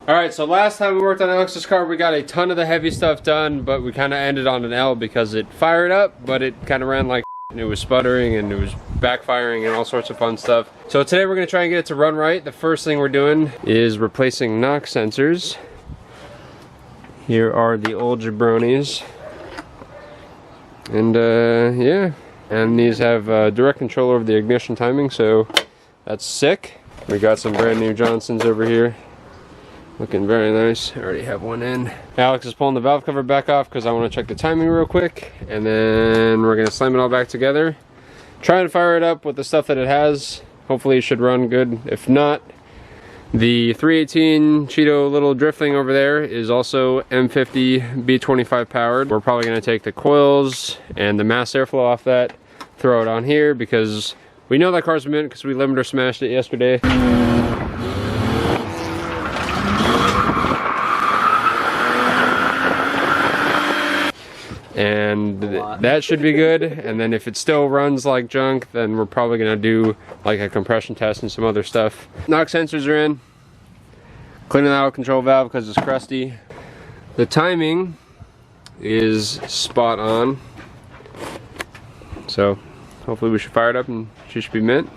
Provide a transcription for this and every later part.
Alright, so last time we worked on Alex's car, we got a ton of the heavy stuff done, but we kind of ended on an L because it fired up, but it kind of ran like and it was sputtering and it was backfiring and all sorts of fun stuff. So today we're going to try and get it to run right. The first thing we're doing is replacing knock sensors. Here are the old jabronis. And yeah, and these have direct control over the ignition timing, so that's sick. We got some brand new Johnsons over here. Looking very nice. I already have one in. Alex is pulling the valve cover back off because I want to check the timing real quick. And then we're going to slam it all back together. Try and fire it up with the stuff that it has. Hopefully it should run good. If not, the 318 Cheeto little drift thing over there is also M50 B25 powered. We're probably going to take the coils and the mass airflow off that, throw it on here because we know that car's mint because we limiter smashed it yesterday. And that should be good. And then if it still runs like junk, then we're probably gonna do like a compression test and some other stuff. Knock sensors are in. Cleaning the out control valve because it's crusty. The timing is spot on. So hopefully we should fire it up and she should be mint.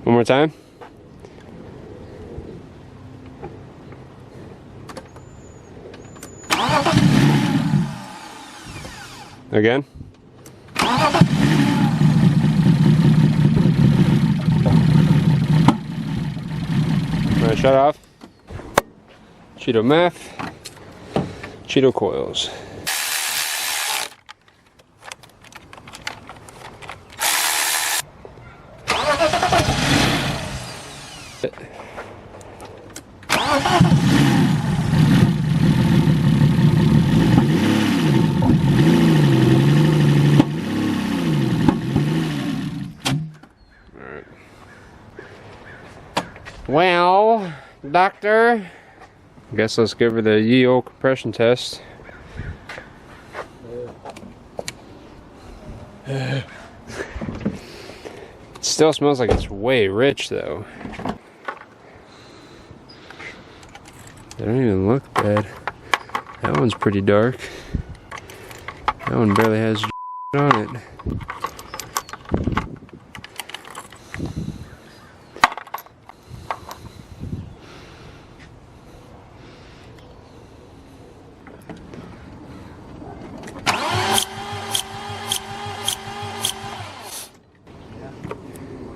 One more time. Again. Alright, shut off. Cheeto meth. Cheeto coils. Well, doctor, I guess let's give her the ye old compression test. It still smells like it's way rich though. They don't even look bad. That one's pretty dark. That one barely has on it.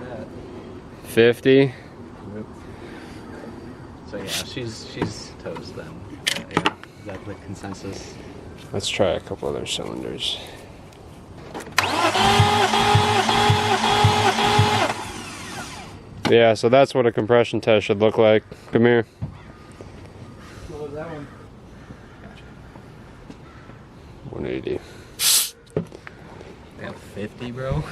Yeah. 50. Yep. So yeah, she's toast then. Yeah, is that the consensus? Let's try a couple other cylinders. Yeah, so that's what a compression test should look like. Come here. What was that one? Gotcha. 180. Damn, 50, bro.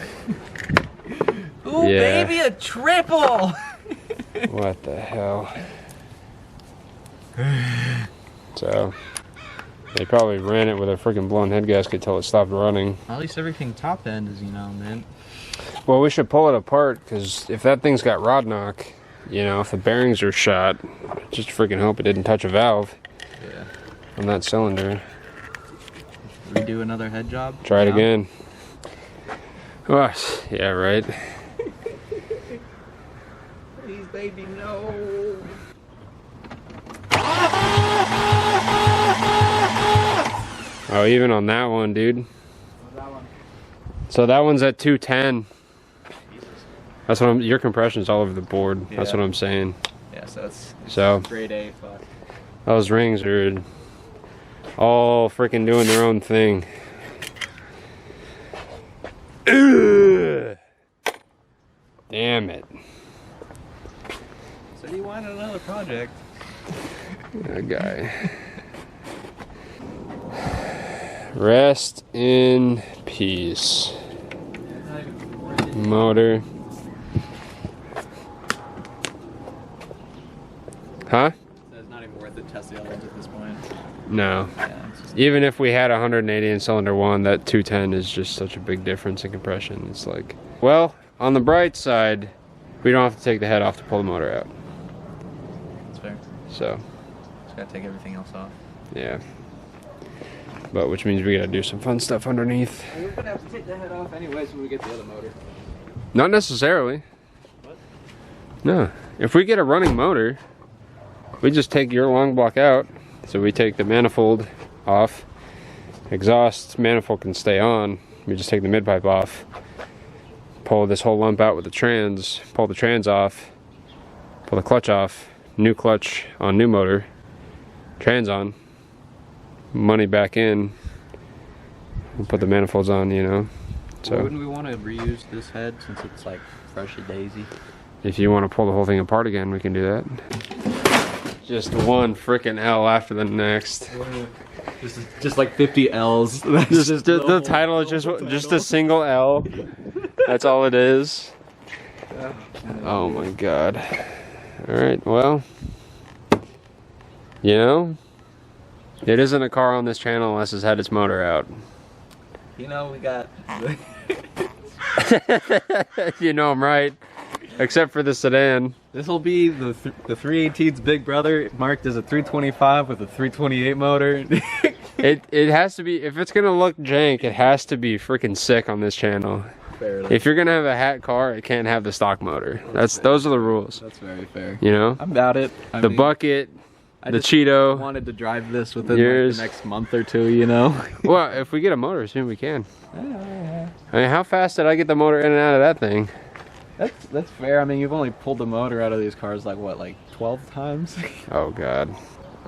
Ooh, Yeah. baby, a triple! What the hell? So, they probably ran it with a freaking blown head gasket till it stopped running. At least everything top end is, you know, mint. Well, we should pull it apart, because if that thing's got rod knock, you know, if the bearings are shot, just freaking hope it didn't touch a valve. Yeah. On that cylinder. Redo another head job? Try it again. Oh, yeah, right. Please, baby, no. Oh, even on that one, dude. What's that one? So that one's at 210. That's what your compression's all over the board. Yeah. That's what I'm saying. Yeah, so it's so grade A, fuck. Those rings are all freaking doing their own thing. Ugh. Damn it. So you wanted another project? That guy. Rest in peace. Motor. Huh? It's not even worth worth it to test the other ones at this point. No. Yeah, Even if we had 180 in cylinder 1, that 210 is just such a big difference in compression. It's like, well, on the bright side, we don't have to take the head off to pull the motor out. that's fair. So, Just gotta take everything else off. yeah. But which means we gotta do some fun stuff underneath. We're gonna have to take the head off anyways when we get the other motor. Not necessarily. What? No. If we get a running motor, we just take your long block out. So we take the manifold off. Exhaust manifold can stay on. We just take the mid pipe off. Pull this whole lump out with the trans. Pull the trans off. Pull the clutch off. New clutch on new motor. Trans on. Money back in. And put the manifolds on, you know. So Well, wouldn't we want to reuse this head since it's like fresh as daisy? if you want to pull the whole thing apart again, we can do that. Just one freaking L after the next. Just like 50 L's. Just the title is just a single L. That's all it is. Oh my god. Alright, well. You know, it isn't a car on this channel unless it's had its motor out. You know, we got. You know I'm right. Except for the sedan. This will be the 318's big brother, marked as a 325 with a 328 motor. It has to be, if it's gonna look jank, it has to be freaking sick on this channel. Fairly. If you're gonna have a hat car, it can't have the stock motor. Those are the rules. That's very fair. You know? I'm about it. I The mean, bucket, I the just Cheeto. wanted to drive this within Yours. like, the next month or two, you know? Well, if we get a motor soon, we can. I mean, how fast did I get the motor in and out of that thing? That's fair. I mean, you've only pulled the motor out of these cars like what, like 12 times? Oh god.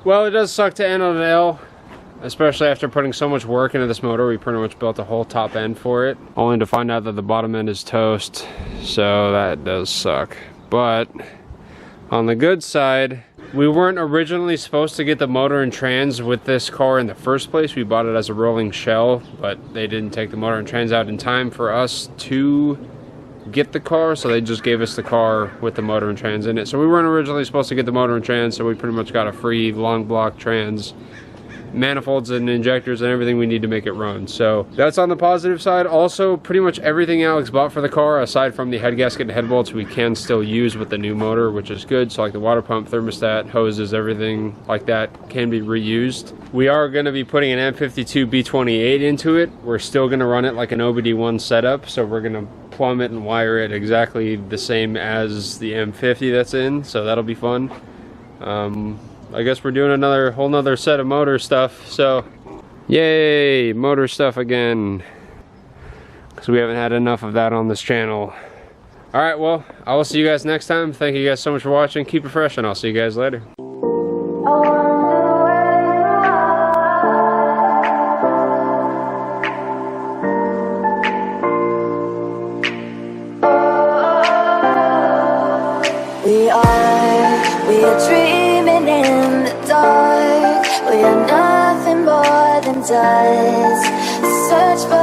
Well, it does suck to end on an L, especially after putting so much work into this motor. We pretty much built a whole top end for it, only to find out that the bottom end is toast. So that does suck. But on the good side, we weren't originally supposed to get the motor and trans with this car in the first place. We bought it as a rolling shell, but they didn't take the motor and trans out in time for us to get the car, so they just gave us the car with the motor and trans in it. So we weren't originally supposed to get the motor and trans, so we pretty much got a free long block trans, manifolds and injectors and everything we need to make it run. So that's on the positive side. Also, pretty much everything Alex bought for the car, aside from the head gasket and head bolts, we can still use with the new motor, which is good. So like the water pump, thermostat, hoses, everything like that can be reused. We are going to be putting an M52 B28 into it. We're still going to run it like an OBD1 setup, so we're going to plumb it and wire it exactly the same as the M50 that's in, so that'll be fun. I guess we're doing another whole nother set of motor stuff, so yay, motor stuff again, because we haven't had enough of that on this channel. Alright, well, I will see you guys next time. Thank you guys so much for watching. Keep it fresh, and I'll see you guys later. We are dreaming in the dark. We are nothing more than dust. Search for